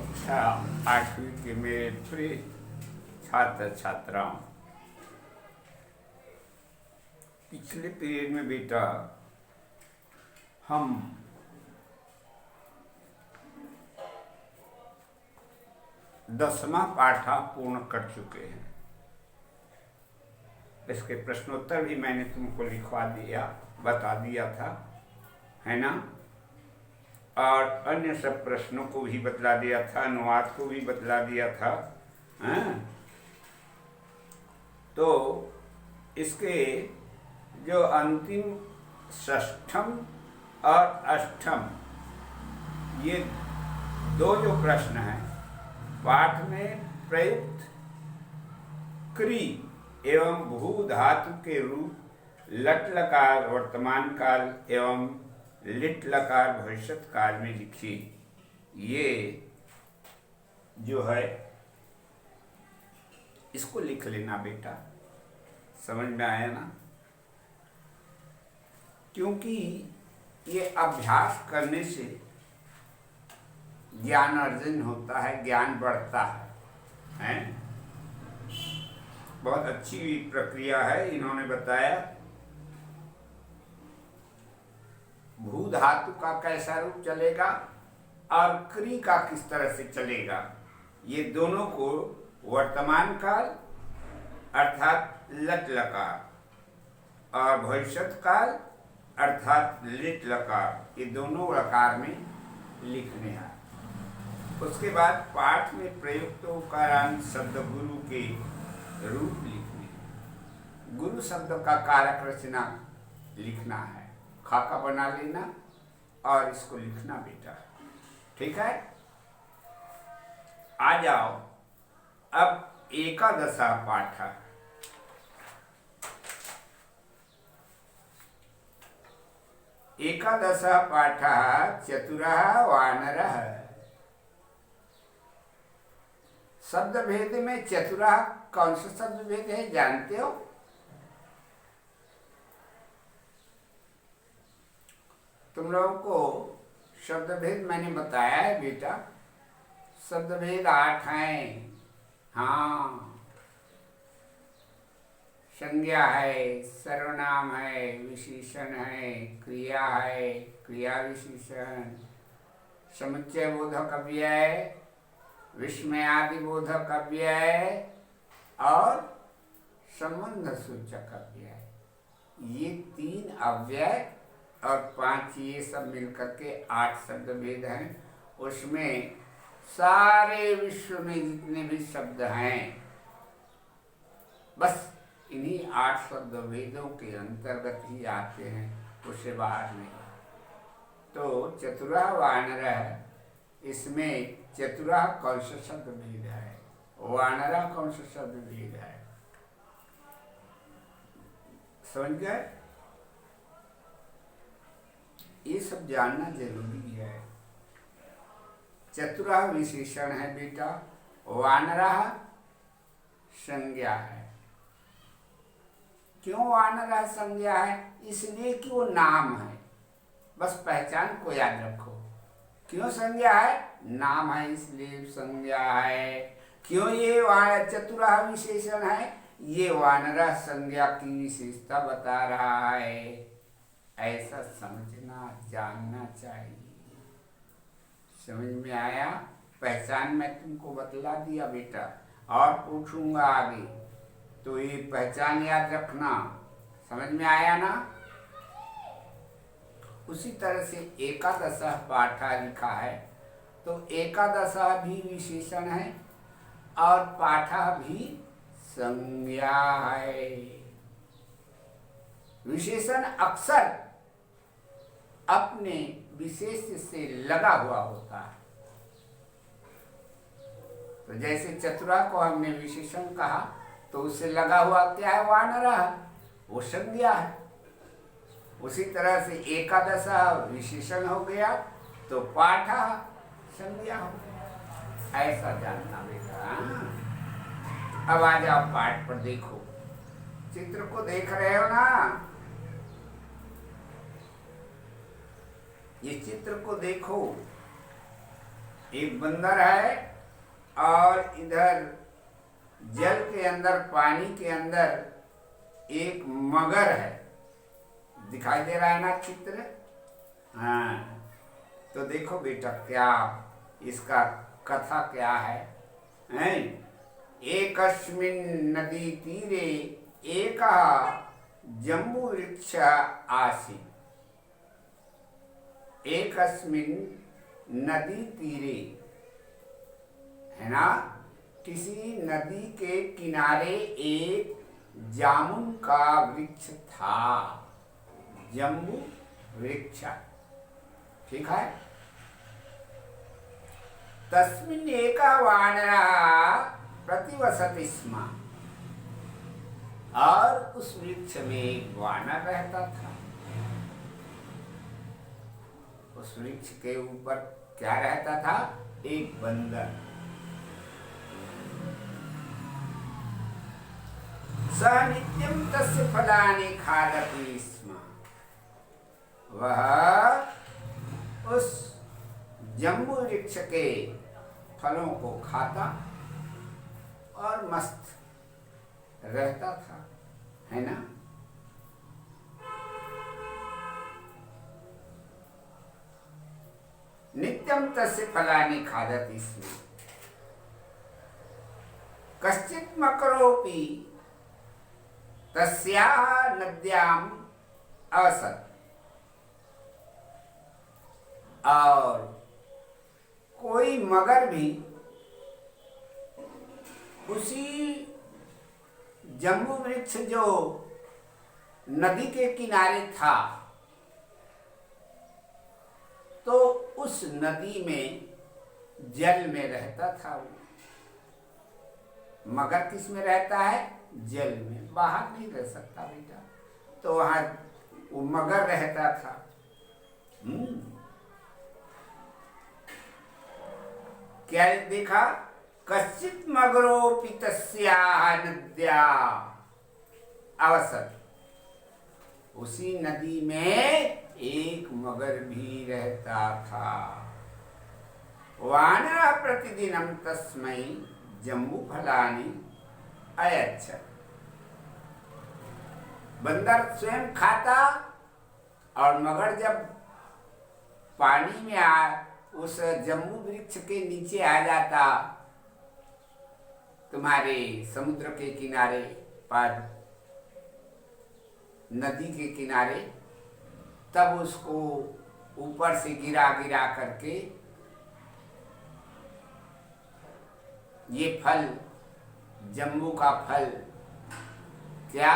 कक्षा 8वीं के मेरे प्रिय छात्र छात्राओं, पिछले पीरियड में बेटा हम दसवां पाठा पूर्ण कर चुके हैं। इसके प्रश्नोत्तर भी मैंने तुमको लिखवा दिया, बता दिया था, है ना। और अन्य सब प्रश्नों को भी बतला दिया था, अनुवाद को भी बतला दिया था, हैं? तो इसके जो अंतिम षष्ठम और अष्टम ये दो जो प्रश्न हैं, पाठ में प्रयुक्त क्री एवं भू धातु के रूप लट लकार वर्तमान काल एवं लिट लकार भविष्यत काल में लिखी, ये जो है इसको लिख लेना बेटा। समझ में आया ना? क्योंकि ये अभ्यास करने से ज्ञान अर्जन होता है, ज्ञान बढ़ता है? बहुत अच्छी प्रक्रिया है। इन्होंने बताया भू धातु का कैसा रूप चलेगा और क्री का किस तरह से चलेगा, ये दोनों को वर्तमान काल अर्थात लट लकार और भविष्यत काल अर्थात लिट लकार, ये दोनों लकार में लिखने हैं। उसके बाद पाठ में प्रयुक्त उकारांत शब्द गुरु के रूप लिखने, गुरु शब्द का कारक रचना लिखना है, खाका बना लेना और इसको लिखना बेटा, ठीक है। आ जाओ अब एकादशा पाठ। एकादशा पाठ चतुरः वानरः। शब्द भेद में चतुरः कौन सा शब्द भेद है जानते हो? तुम लोगों को शब्द भेद मैंने बताया है बेटा। शब्द भेद 8 हैं। हाँ, संज्ञा है, सर्वनाम है, विशेषण है, क्रिया है, क्रिया विशेषण, समुच्चय बोधक अव्यय, विस्मयादि बोधक अव्यय और संबंध सूचक अव्यय। ये 3 अव्यय और 5 ये सब मिलकर के 8 शब्द भेद हैं। उसमें सारे विश्व में जितने भी शब्द हैं बस इन्हीं 8 शब्द भेदों के अंतर्गत ही आते हैं, उससे बाहर नहीं। तो चतुरः वानरः, इसमें चतुरः कौन सा शब्द भेद है, वानरः कौन सा शब्द भेद है, समझ गए? ये सब जानना जरूरी है। चतुरः विशेषण है बेटा, वानरः संज्ञा है। क्यों वानरः संज्ञा है? इसलिए कि वो नाम है, बस पहचान को याद रखो। क्यों संज्ञा है? नाम है इसलिए संज्ञा है। क्यों ये चतुरः विशेषण है? ये वानरः संज्ञा की विशेषता बता रहा है। ऐसा समझना जानना चाहिए। समझ में आया? पहचान मैं तुमको बतला दिया बेटा, और पूछूंगा आगे तो ये पहचान याद रखना। समझ में आया ना? उसी तरह से एकादशः पाठा लिखा है, तो एकादशः भी विशेषण है और पाठा भी संज्ञा है। विशेषण अक्सर अपने विशेष से लगा हुआ होता है। तो जैसे चतुरा को हमने विशेषण कहा, तो उससे लगा हुआ क्या है? वानरः, वो संज्ञा है। उसी तरह से एकादशा विशेषण हो गया तो पाठा संज्ञा हो गया। ऐसा जानना बेटा। अब आ जाओ पाठ पर। देखो, चित्र को देख रहे हो ना? ये चित्र को देखो। एक बंदर है और इधर जल के अंदर, पानी के अंदर एक मगर है। दिखाई दे रहा है ना चित्र? हाँ, तो देखो बेटा क्या इसका कथा क्या है, हैं? एकस्मिन् नदी तीरे एकः जम्बू वृक्ष आसीत्। एकस्मिन् नदी तीरे, है ना, किसी नदी के किनारे एक जामुन का वृक्ष था, जम्बू वृक्ष, ठीक है। तस्मिन् एकः वानरः प्रतिवसति स्म, और उस वृक्ष में एक वानर रहता था। उस वृक्ष के ऊपर क्या रहता था? एक बंदर। स नित्यं तस्य फलानि खादति स्म, वह उस जम्बू वृक्ष के फलों को खाता और मस्त रहता था, है ना। नित्यं तस्य फलानि खादति स्म। कश्चित् मकरोऽपि तस्याः नद्याम् अवसत्, और कोई मगर भी उसी जम्बू वृक्ष जो नदी के किनारे था, तो उस नदी में जल में रहता था। वो मगर किस में रहता है? जल में, बाहर नहीं रह सकता बेटा। तो वहां वो मगर रहता था। क्या देखा? कश्चित् मगरोऽपि तस्याः नद्याम् अवसत्। उसी नदी में एक मगर भी रहता था। वानरः प्रतिदिनं तस्मै जम्बूफलानि अयच्छत्। बंदर स्वयं खाता, और मगर जब पानी में उस जम्बू वृक्ष के नीचे आ जाता, तुम्हारे समुद्र के किनारे पर, नदी के किनारे, तब उसको ऊपर से गिरा गिरा करके ये फल, जम्बू का फल, क्या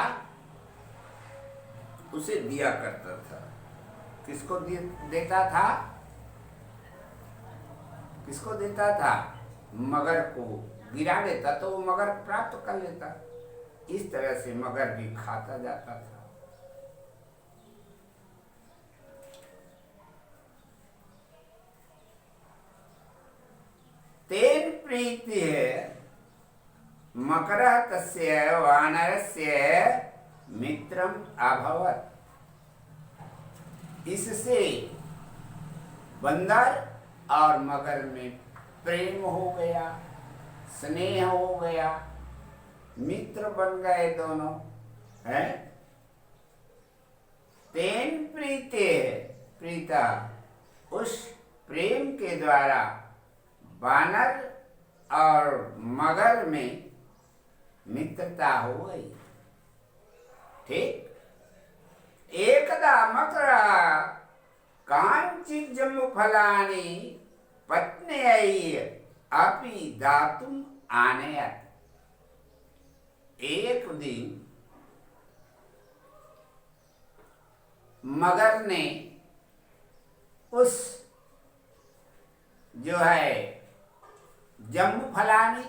उसे दिया करता था। किसको देता था? किसको देता था? मगर को गिरा देता तो वो मगर प्राप्त कर लेता। इस तरह से मगर भी खाता जाता था। तेन प्रीति मकरः तस्य वानरस्य मित्रम अभवत्। इससे बंदर और मगर में प्रेम हो गया, स्नेह हो गया, मित्र बन गए दोनों, हैं। तेन प्रीते, प्रीता, उस प्रेम के द्वारा वानर और मगर में मित्रता हो गई। ठीक। एकदा मकरः कांचित् जम्बूफलानि पत्न्यै अपि दातुम् आनयत्। एक दिन मगर ने उस जो है जम्बूफलानि,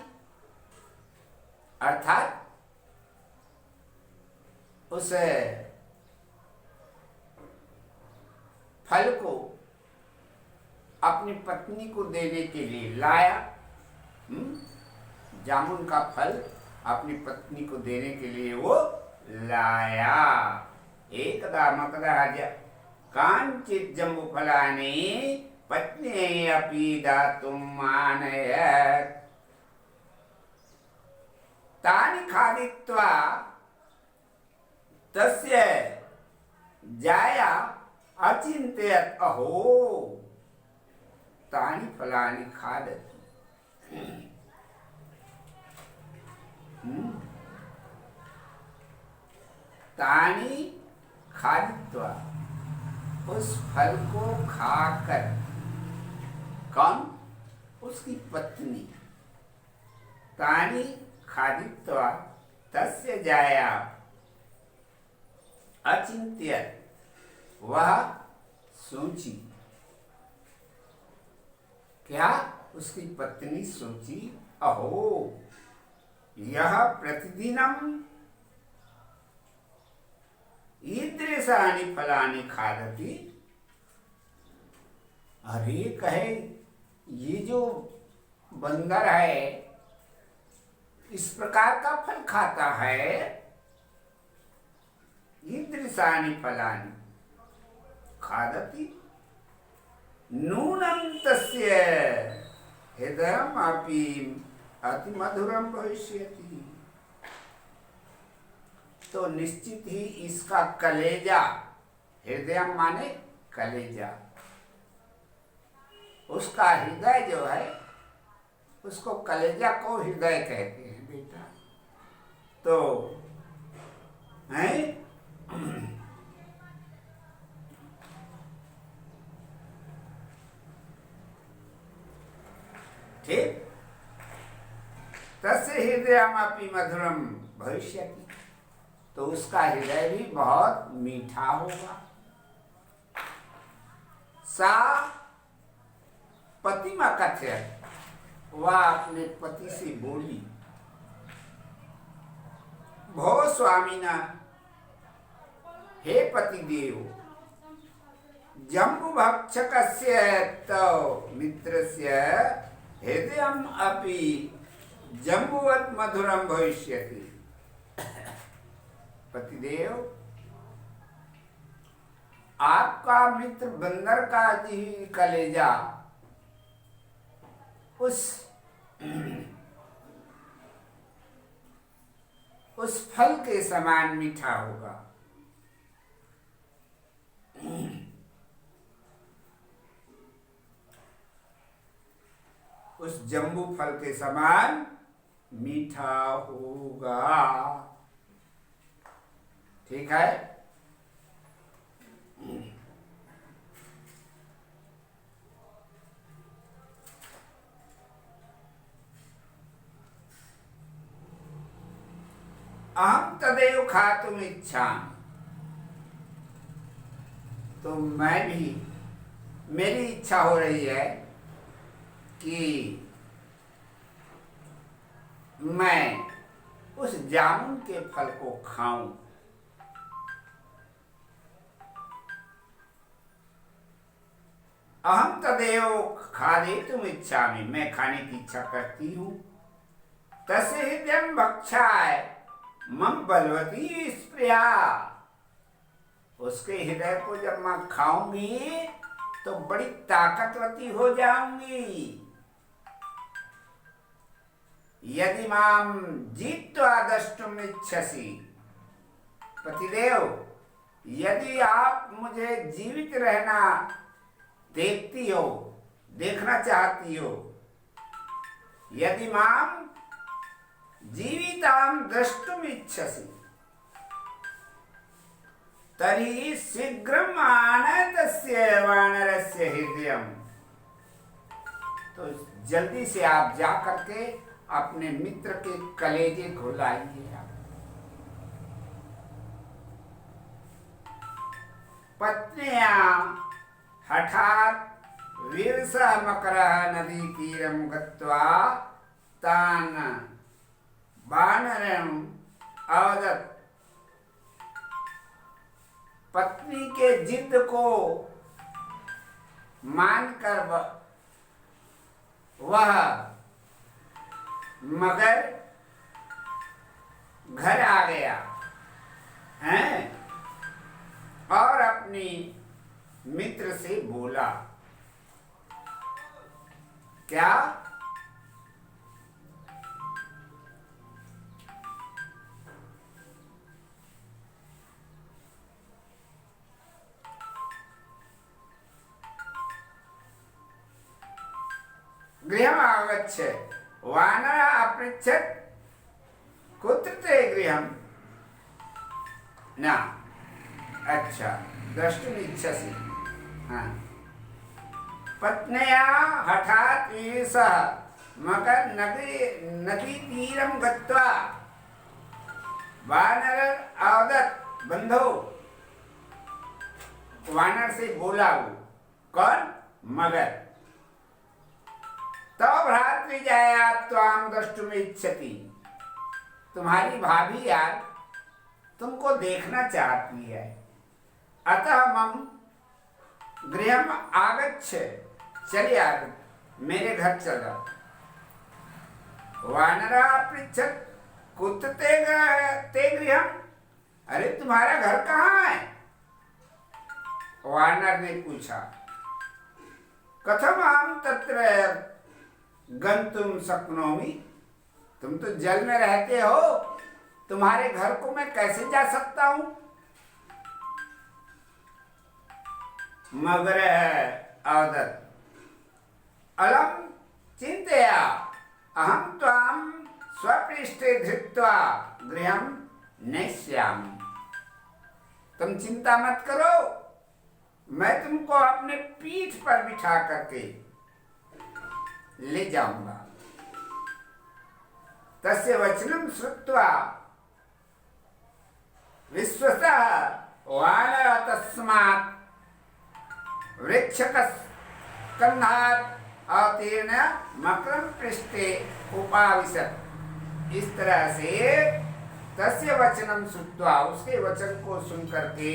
अर्थात उस फल को अपनी पत्नी को देने के लिए लाया। जामुन का फल अपनी पत्नी को देने के लिए वो लाया। एकदा मकरः कांचित् जम्बूफलानि पत्नी अपि दातुं मानयत् तानि खादित्वा तस्य जाया अचिन्तयत् अहो तानि फलानि खादति। तानि खादित्वा उस फल को खाकर कौन? उसकी पत्नी। तानि खादित्वा तस्य जाया अचिंत्यत, वह सोची। क्या? उसकी पत्नी सोची, अहो यह प्रतिदिनम ईदृशानि फलानि खादति। अरे कहे, ये जो बंदर है इस प्रकार का फल खाता है। ईदृशानि फलानि खादति नूनं तस्य हृदयमपि अतिमधुरं भविष्यति। तो निश्चित ही इसका कलेजा, हृदय माने कलेजा, उसका हृदय जो है उसको कलेजा को हृदय कहते हैं बेटा। तो है ठीक। तस्य हृदयमपि मधुरम भविष्यति, तो उसका हृदय भी बहुत मीठा होगा। सा पतिमा कथयत, वह अपने पति से बोली, भो स्वामिना, हे पतिदेव, जम्बुभक्षकस्य तव मित्रस्य हृदयम अपि जम्बुवत् मधुरम भविष्यति। पतिदेव, आपका मित्र बंदर का जी कलेजा उस फल के समान मीठा होगा। उस जम्बू फल के समान मीठा होगा। ठीक है। अहम तदेव खातुम इच्छामि, तो मैं भी, मेरी इच्छा हो रही है कि मैं उस जामुन के फल को खाऊं। अहम तदेव खादितुम इच्छामि, मैं खाने की इच्छा करती हूं। तस्य हृदयं भक्षाय मम बलवती स्प्रिया, उसके हृदय को जब मैं खाऊंगी तो बड़ी ताकतवती हो जाऊंगी। यदि माम जीत्वा द्रष्टुम इच्छसि, पतिदेव, यदि आप मुझे जीवित रहना देखती हो, देखना चाहती हो, यदि माम जीविताम द्रष्टुम इच्छसि, तर्हि शीघ्रम आनय तस्य वानरस्य हृदयम, तो जल्दी से आप जा करके अपने मित्र के कलेजे को लाइए। पत्न्या हठात वीरसा मकरः नदी तीरम गत्वा तान वानरम अवदत्। पत्नी के जिद को मानकर वह मगर घर आ गया है और अपनी मित्र से बोला, क्या? गृहम् आगच्छ वानरः अपृच्छत् कुत्र ते गृहम्? न, अच्छा, द्रष्टुमिच्छसि। हाँ। पत्न्या हठात् सह मगर नदीतीरं गत्वा वानरः अवदत् बन्धो, वानर से बोला वो, कौन? मगर, तव भ्रातृजाया त्वां द्रष्टुमिच्छति, तुम्हारी भाभी यार तुमको देखना चाहती है, अतः मम गृहम् आगच्छ, चले आ, मेरे घर चलो। वानरः पृच्छत् कुत्र ते गृहम्, अरे तुम्हारा घर कहाँ है? वानर ने पूछा, कथम अहं तत्र गन्तुं शक्नोमि, तुम तो जल में रहते हो, तुम्हारे घर को मैं कैसे जा सकता हूं? मगर अवदत्, अलम चिंतया अहं त्वां स्वपृष्ठे धृत्वा गृहं नेष्यामि, तुम चिंता मत करो, मैं तुमको अपने पीठ पर बिठा करके ले जाऊंगा। तस्य वचनं श्रुत्वा विश्वसः वानरः तस्मात् वृक्षकस्कन्धात् अवतीर्य मकरं पृष्ठे उपाविशत्। इस तरह से तस्य वचनं श्रुत्वा, उसके वचन को सुन करके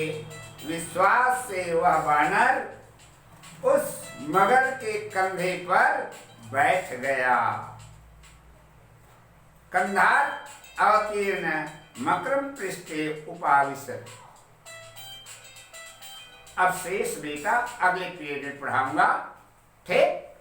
विश्वास से वह वानर उस मगर के कंधे पर बैठ गया। कंधात अवतीर्ण मकरम पृष्ठे उपाविशत्। अब शेष बेटा अगले पीरियड में पढ़ाऊंगा, ठीक?